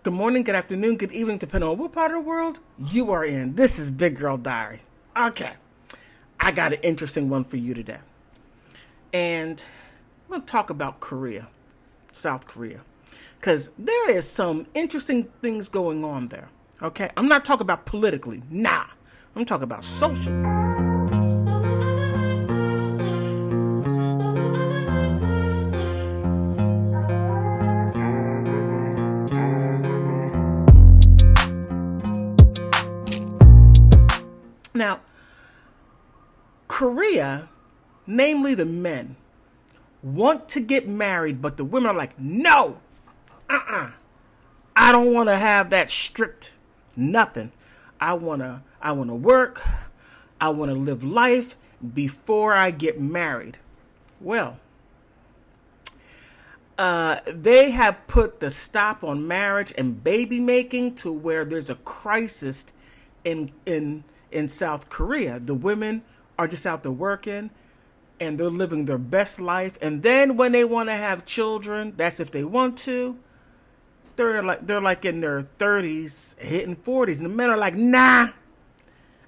Good morning, good afternoon, good evening, depending on what part of the world you are in. This is Big Girl Diary. Okay, I got an interesting one for you today. And I'm going to talk about Korea, South Korea. Because there is some interesting things going on there. Okay, I'm not talking about politically. Nah, I'm talking about social. Now, Korea, namely the men, want to get married, but the women are like, no, I don't want to have that strict nothing. I wanna work. I wanna live life before I get married. Well, they have put the stop on marriage and baby making to where there's a crisis in South Korea. The women are just out there working and they're living their best life. And then when they want to have children, that's if they want to, they're like in their 30s, hitting 40s. And the men are like, nah,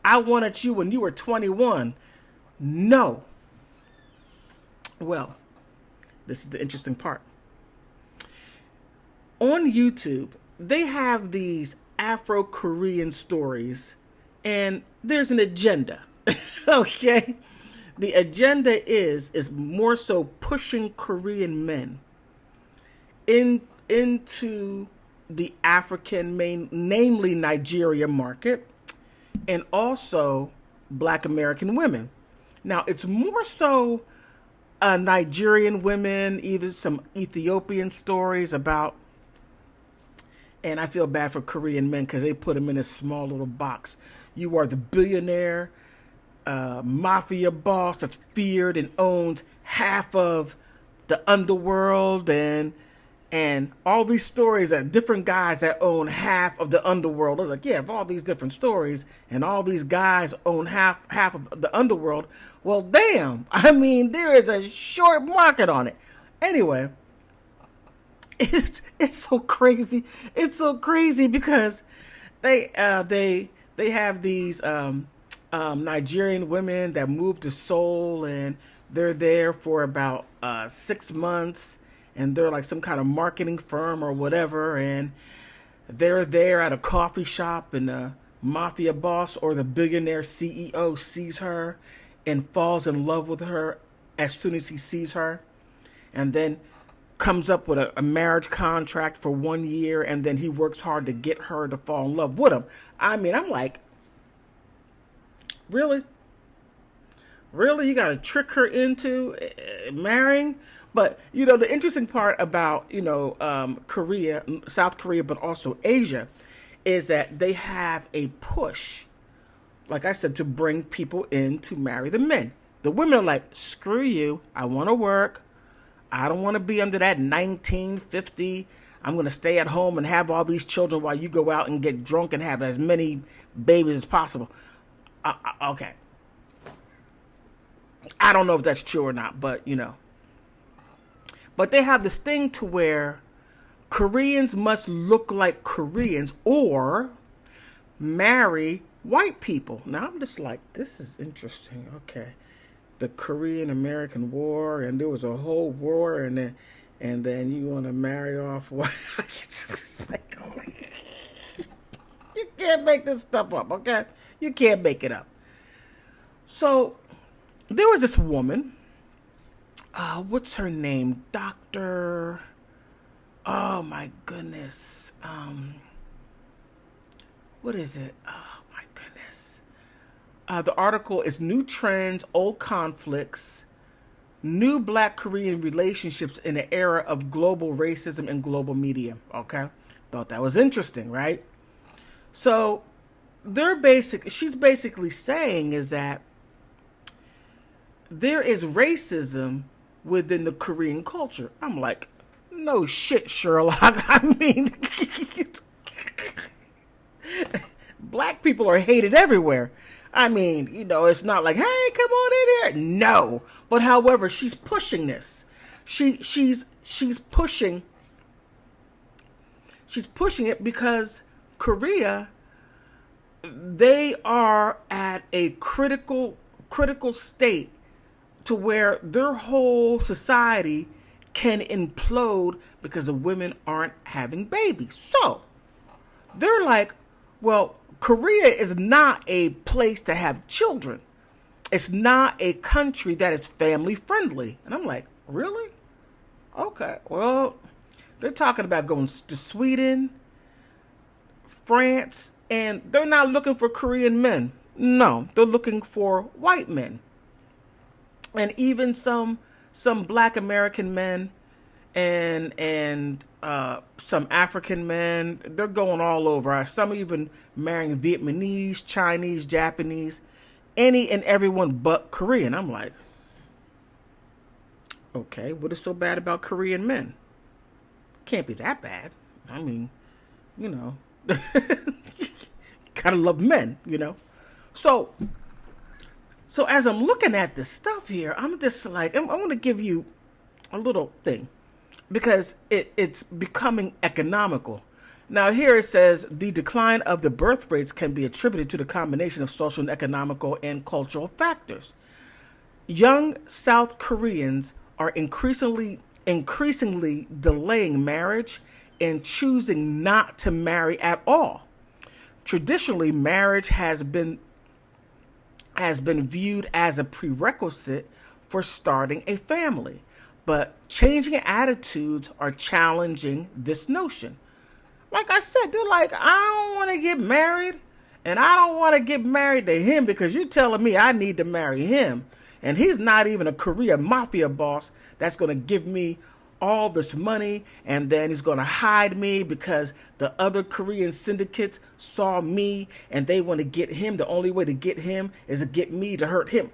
I wanted you when you were 21. No. Well, this is the interesting part. On YouTube, they have these Afro Korean stories, and there's an agenda. Okay? The agenda is more so pushing Korean men into the African, namely Nigeria market, and also Black American women. Now, it's more so Nigerian women, either some Ethiopian stories about, and I feel bad for Korean men because they put them in a small little box. You are the billionaire mafia boss that's feared and owns half of the underworld, and all these stories that different guys that own half of the underworld. I was like, yeah, if all these different stories and all these guys own half of the underworld, well, damn. I mean, there is a short market on it. Anyway, it's so crazy. It's so crazy because they have these Nigerian women that move to Seoul, and they're there for about 6 months, and they're like some kind of marketing firm or whatever, and they're there at a coffee shop, and the mafia boss or the billionaire CEO sees her and falls in love with her as soon as he sees her, and then comes up with a marriage contract for 1 year, and then he works hard to get her to fall in love with him. I mean, I'm like, really? Really? You got to trick her into marrying? But, the interesting part about, Korea, South Korea, but also Asia, is that they have a push, like I said, to bring people in to marry the men. The women are like, screw you. I want to work. I don't want to be under that 1950. I'm going to stay at home and have all these children while you go out and get drunk and have as many babies as possible. Okay. I don't know if that's true or not, but, But they have this thing to where Koreans must look like Koreans or marry white people. Now, I'm just like, this is interesting. Okay. The Korean-American War, and there was a whole war, and then you want to marry off white. It's like, oh my God. You can't make this stuff up, okay? You can't make it up. So there was this woman. What's her name? Dr. Oh my goodness. What is it? Oh my goodness. The article is New Trends, Old Conflicts, New Black Korean Relationships in an Era of Global Racism and Global Media. Okay? Thought that was interesting, right? So she's basically saying is that there is racism within the Korean culture. I'm like, no shit, Sherlock. I mean, black people are hated everywhere. I mean, it's not like, hey, come on in here. No. But however, she's pushing this. She's pushing She's pushing it because Korea, they are at a critical state to where their whole society can implode because the women aren't having babies. So they're like, well, Korea is not a place to have children. It's not a country that is family friendly. And I'm like, really? Okay. Well, they're talking about going to Sweden, France, and they're not looking for Korean men. No, they're looking for white men. And even some black American men and some African men, they're going all over. Some even marrying Vietnamese, Chinese, Japanese, any and everyone but Korean. I'm like, okay, what is so bad about Korean men? Can't be that bad. I mean, you know, gotta love men, you know. So as I'm looking at this stuff here, I'm just like, I'm going to give you a little thing because it's becoming economical. Now here it says the decline of the birth rates can be attributed to the combination of social and economical and cultural factors. Young South Koreans are increasingly delaying marriage and choosing not to marry at all. Traditionally, marriage has been viewed as a prerequisite for starting a family, but changing attitudes are challenging this notion. Like I said, they're like, I don't want to get married, and I don't want to get married to him because you're telling me I need to marry him, and he's not even a Korea mafia boss that's going to give me all this money, and then he's going to hide me because the other Korean syndicates saw me and they want to get him. The only way to get him is to get me to hurt him.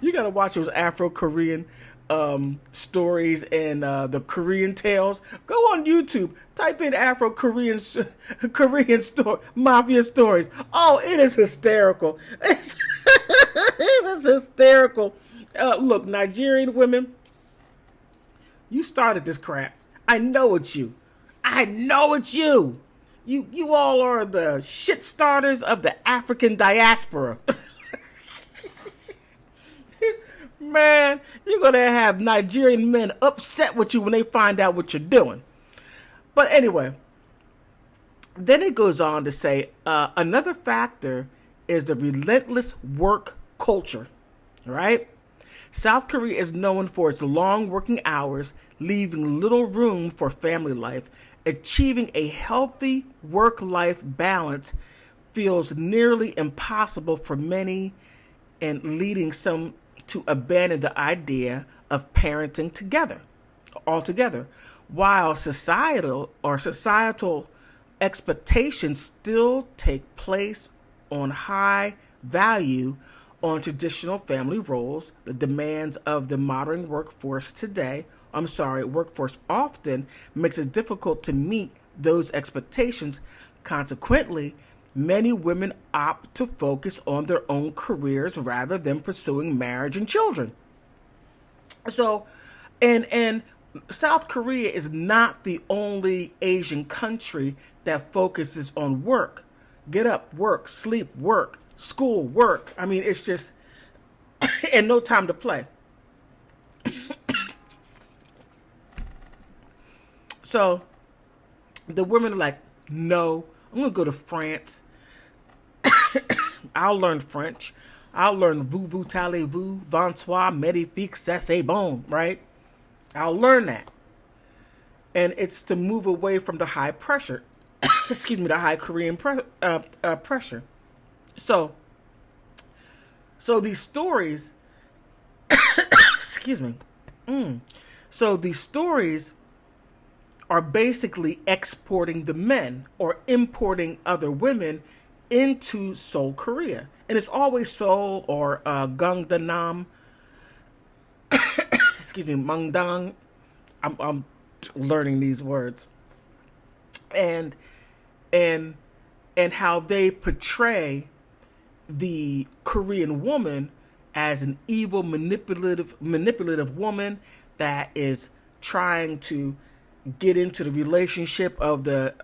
You got to watch those Afro Korean stories and the Korean tales. Go on YouTube, type in Afro Korean mafia stories. Oh, it is hysterical. It's hysterical. Look, Nigerian women, you started this crap. I know it's you. I know it's you. You all are the shit starters of the African diaspora. Man, you're going to have Nigerian men upset with you when they find out what you're doing. But anyway, then it goes on to say another factor is the relentless work culture, right? South Korea is known for its long working hours, leaving little room for family life. Achieving a healthy work-life balance feels nearly impossible for many, and leading some to abandon the idea of parenting altogether. While societal expectations still take place on high value on traditional family roles, the demands of the modern workforce often makes it difficult to meet those expectations. Consequently, many women opt to focus on their own careers rather than pursuing marriage and children. So, and South Korea is not the only Asian country that focuses on work. Get up, work, sleep, work, school, work. I mean, it's just, and no time to play. So the women are like, no, I'm going to go to France. I'll learn French. I'll learn vous allez-vous, bonsoir, magnifique, c'est bon, right? I'll learn that. And it's to move away from the high pressure. The high Korean pressure. So these stories, So these stories are basically exporting the men or importing other women into Seoul, Korea. And it's always Seoul or Gangnam, Mangdang. I'm learning these words. And how they portray the Korean woman as an evil, manipulative woman that is trying to get into the relationship of the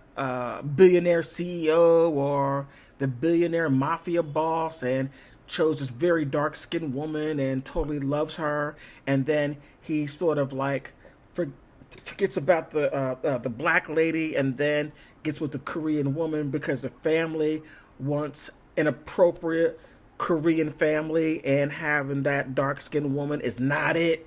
billionaire CEO or the billionaire mafia boss, and chose this very dark skinned woman and totally loves her, and then he sort of like forgets about the black lady, and then gets with the Korean woman because the family wants an appropriate Korean family, and having that dark skinned woman is not it,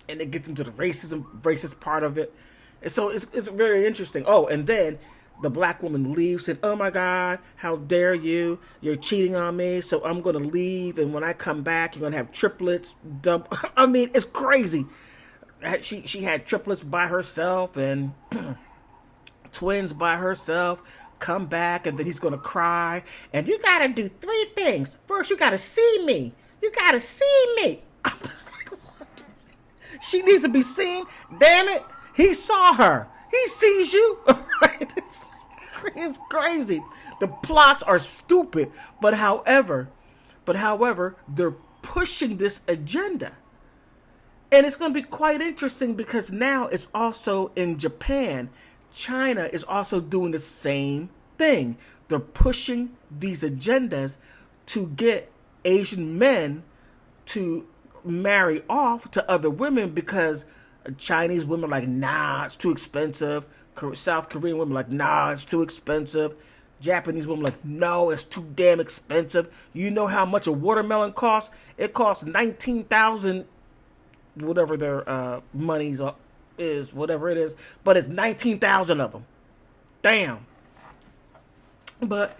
and it gets into the racist part of it. And so it's very interesting. Oh, and then the black woman leaves and, oh my God, how dare you? You're cheating on me, so I'm going to leave. And when I come back, you're going to have triplets. I mean, it's crazy. She had triplets by herself and twins by herself. Come back, and then he's going to cry. And you got to do 3 things. First, you got to see me. You got to see me. I'm just like, what? She needs to be seen. Damn it. He saw her. He sees you. It's crazy. The plots are stupid. But however, they're pushing this agenda. And it's going to be quite interesting because now it's also in Japan. China is also doing the same thing. They're pushing these agendas to get Asian men to marry off to other women because Chinese women are like, nah, it's too expensive. South Korean women are like, nah, it's too expensive. Japanese women are like, no, it's too damn expensive. You know how much a watermelon costs? It costs 19,000, whatever their monies is, whatever it is, but it's 19,000 of them. Damn. But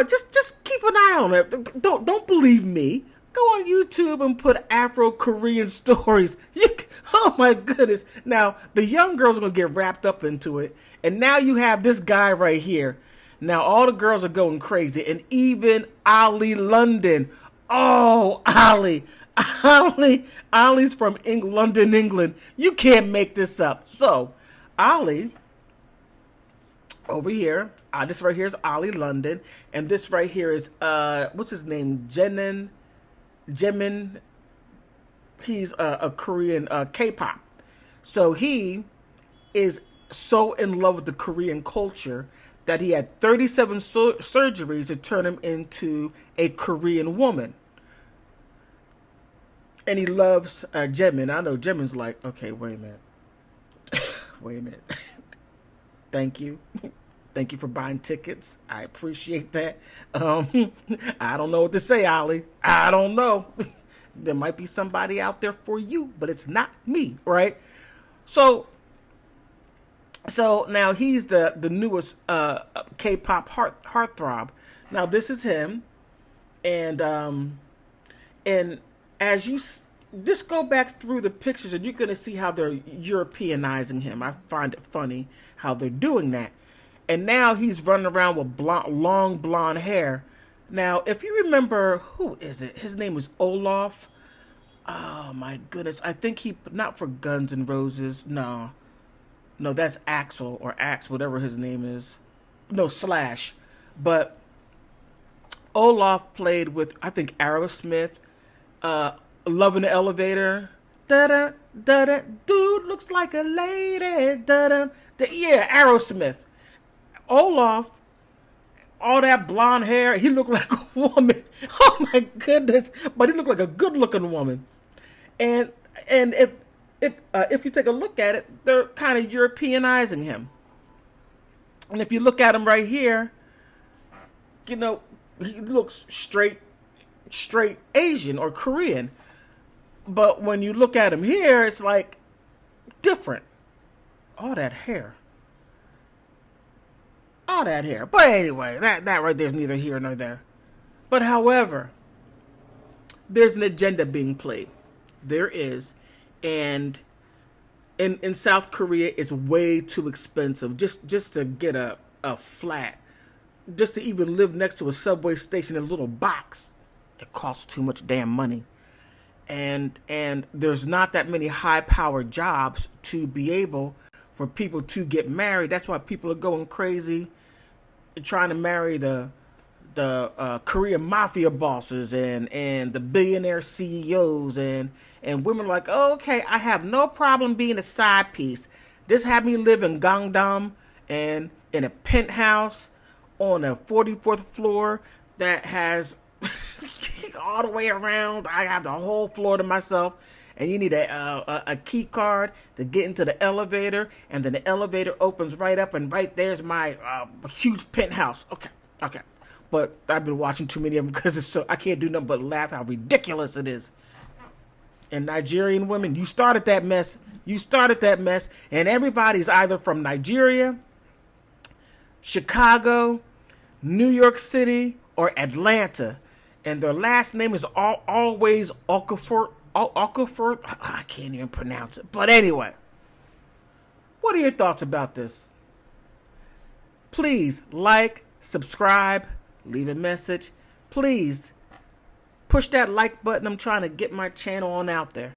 just keep an eye on it. Don't believe me. Go on YouTube and put Afro Korean stories. Oh my goodness. Now, the young girls are going to get wrapped up into it. And now you have this guy right here. Now, all the girls are going crazy. And even Ali London. Oh, Ali. Ali's from London, England. You can't make this up. So, Ali, over here, this right here is Ali London. And this right here is, what's his name? Jimin. He's a Korean K-pop. So he is so in love with the Korean culture that he had 37 surgeries to turn him into a Korean woman. And he loves Jimin. I know Jimin's like, okay, wait a minute. Wait a minute. Thank you. Thank you for buying tickets. I appreciate that. I don't know what to say, Ali. I don't know. There might be somebody out there for you, but it's not me, right? So now he's the newest K-pop heartthrob. Now this is him, and as you just go back through the pictures, and you're gonna see how they're Europeanizing him. I find it funny how they're doing that. And now he's running around with long blonde hair. Now, if you remember, who is it? His name was Olaf. Oh my goodness. I think not for Guns N' Roses. No, that's Axel or Axe, whatever his name is. No, Slash. But Olaf played with, I think, Aerosmith. Love in the Elevator. Da-da, da-da. Dude looks like a lady. Da-da. Yeah, Aerosmith. Olaf, all that blonde hair, he looked like a woman. Oh my goodness! But he looked like a good-looking woman. And if you take a look at it, they're kind of Europeanizing him. And if you look at him right here, he looks straight Asian or Korean. But when you look at him here, it's like different. All that hair. But anyway, that right there is neither here nor there. But however, there's an agenda being played. There is. And in South Korea, it's way too expensive just to get a flat. Just to even live next to a subway station in a little box. It costs too much damn money. And there's not that many high-powered jobs to be able for people to get married. That's why people are going crazy, trying to marry the Korean mafia bosses and the billionaire CEOs and women are like, oh, okay, I have no problem being a side piece. This had me live in Gangnam and in a penthouse on a 44th floor that has all the way around. I have the whole floor to myself. And you need a key card to get into the elevator. And then the elevator opens right up. And right there's my huge penthouse. Okay. But I've been watching too many of them because it's so I can't do nothing but laugh how ridiculous it is. And Nigerian women, you started that mess. And everybody's either from Nigeria, Chicago, New York City, or Atlanta. And their last name is always Okafor. I can't even pronounce it. But anyway, what are your thoughts about this? Please like, subscribe, leave a message. Please push that like button. I'm trying to get my channel on out there.